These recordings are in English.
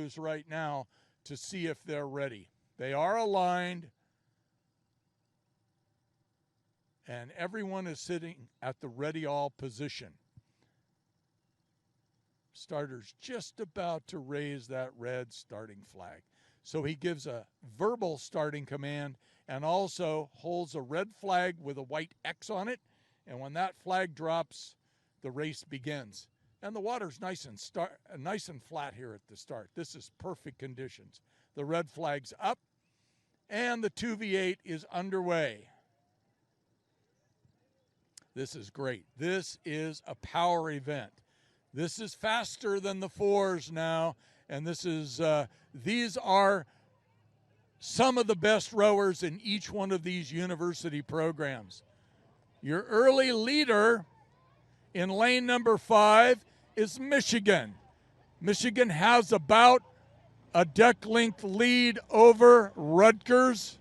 crews right now to see if they're ready. They are aligned, and everyone is sitting at the ready all position. Starter's just about to raise that red starting flag. So he gives a verbal starting command and also holds a red flag with a white X on it. And when that flag drops, the race begins. And the water's nice and flat here at the start. This is perfect conditions. The red flag's up, and the 2v8 is underway. This is great. This is a power event. This is faster than the 4s now, and these are some of the best rowers in each one of these university programs. Your early leader in lane number 5 is Michigan. Michigan has about a deck length lead over Rutgers.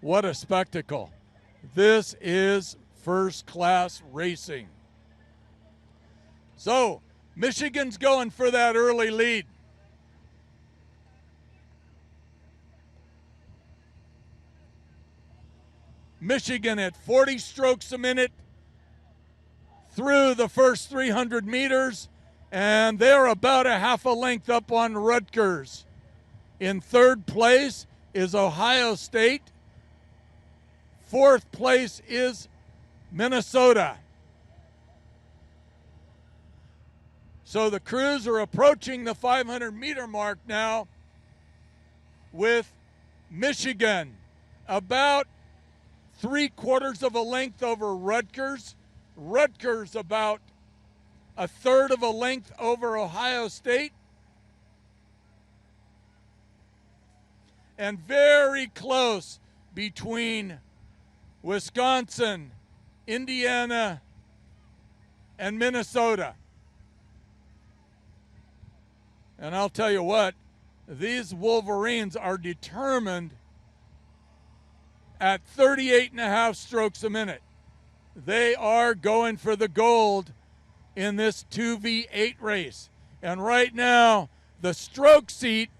What a spectacle. This is first-class racing. So, Michigan's going for that early lead. Michigan at 40 strokes a minute through the first 300 meters, and they're about a half a length up on Rutgers. In third place is Ohio State. Fourth place is Minnesota. So the crews are approaching the 500-meter mark now with Michigan about 3/4 of a length over Rutgers. Rutgers about 1/3 of a length over Ohio State. And very close between Wisconsin, Indiana, and Minnesota. And I'll tell you what, these Wolverines are determined at 38.5 strokes a minute. They are going for the gold in this 2v8 race. And right now, the stroke seat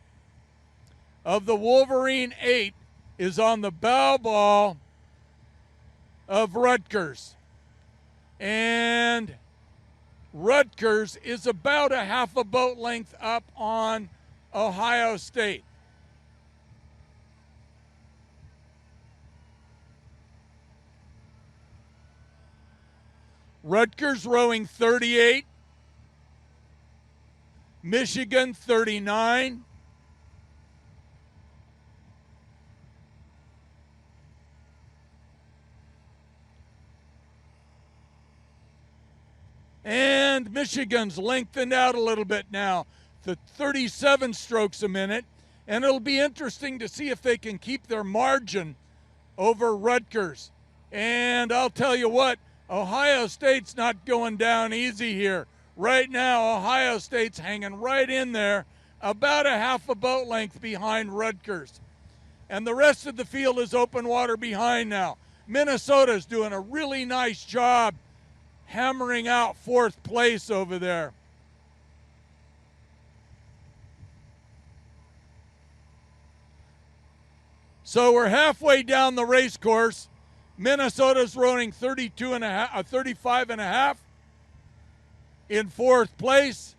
of the Wolverine 8 is on the bow ball of Rutgers. And Rutgers is about a half a boat length up on Ohio State. Rutgers rowing 38, Michigan 39, and Michigan's lengthened out a little bit now to 37 strokes a minute, and it'll be interesting to see if they can keep their margin over Rutgers. And I'll tell you what, Ohio State's not going down easy here. Right now, Ohio State's hanging right in there, about a half a boat length behind Rutgers. And the rest of the field is open water behind now. Minnesota's doing a really nice job hammering out fourth place over there. So we're halfway down the race course. Minnesota's rowing 35.5 in fourth place.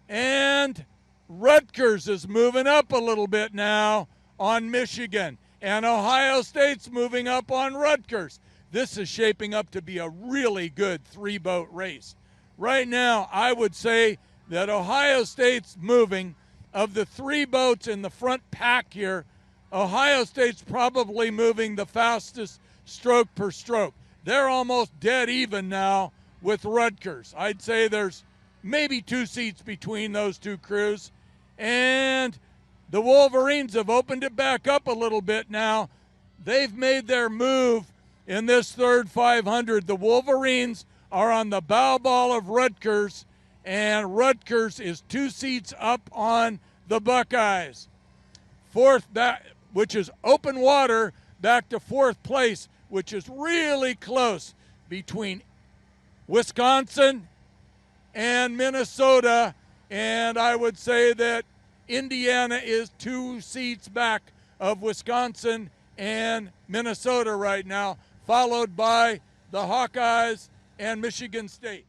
And Rutgers is moving up a little bit now on Michigan. And Ohio State's moving up on Rutgers. This is shaping up to be a really good three-boat race. Right now, I would say that Ohio State's moving. Of the three boats in the front pack here, Ohio State's probably moving the fastest stroke per stroke. They're almost dead even now with Rutgers. I'd say there's maybe 2 seats between those two crews. And the Wolverines have opened it back up a little bit now. They've made their move in this third 500. The Wolverines are on the bow ball of Rutgers, and Rutgers is 2 seats up on the Buckeyes. which is open water, back to fourth place, which is really close between Wisconsin and Minnesota. And I would say that Indiana is 2 seats back of Wisconsin and Minnesota right now, followed by the Hawkeyes and Michigan State.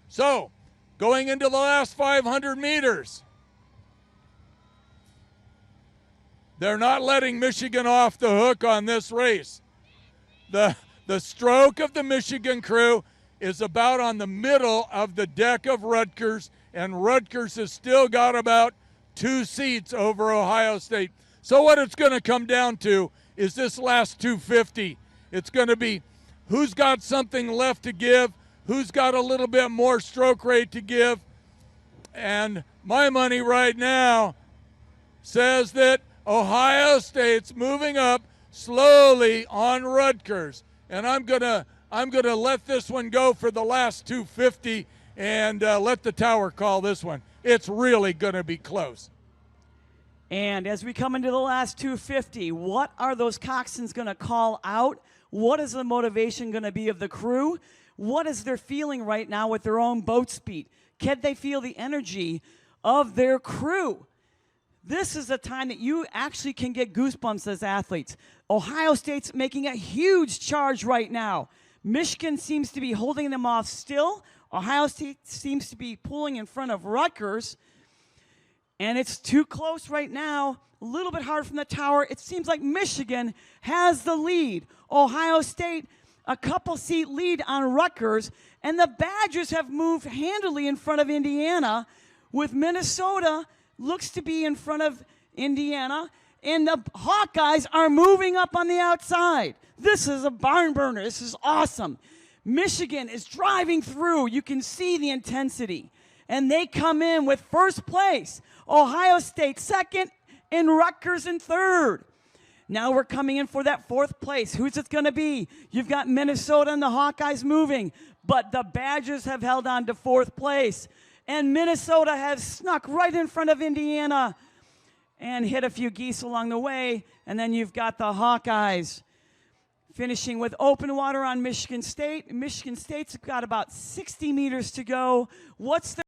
So, going into the last 500 meters, they're not letting Michigan off the hook on this race. The stroke of the Michigan crew is about on the middle of the deck of Rutgers, and Rutgers has still got about 2 seats over Ohio State. So what it's going to come down to is this last 250. It's going to be who's got something left to give, who's got a little bit more stroke rate to give. And my money right now says that Ohio State's moving up slowly on Rutgers. And I'm gonna let this one go for the last 250 and let the tower call this one. It's really gonna be close. And as we come into the last 250, what are those coxswains going to call out? What is the motivation going to be of the crew? What is their feeling right now with their own boat speed? Can they feel the energy of their crew? This is a time that you actually can get goosebumps as athletes. Ohio State's making a huge charge right now. Michigan seems to be holding them off still. Ohio State seems to be pulling in front of Rutgers. And it's too close right now, a little bit hard from the tower. It seems like Michigan has the lead. Ohio State, a couple seat lead on Rutgers. And the Badgers have moved handily in front of Indiana, with Minnesota looks to be in front of Indiana. And the Hawkeyes are moving up on the outside. This is a barn burner. This is awesome. Michigan is driving through. You can see the intensity. And they come in with first place. Ohio State second, and Rutgers in third. Now we're coming in for that fourth place. Who's it going to be? You've got Minnesota and the Hawkeyes moving, but the Badgers have held on to fourth place. And Minnesota has snuck right in front of Indiana and hit a few geese along the way. And then you've got the Hawkeyes finishing with open water on Michigan State. Michigan State's got about 60 meters to go. What's the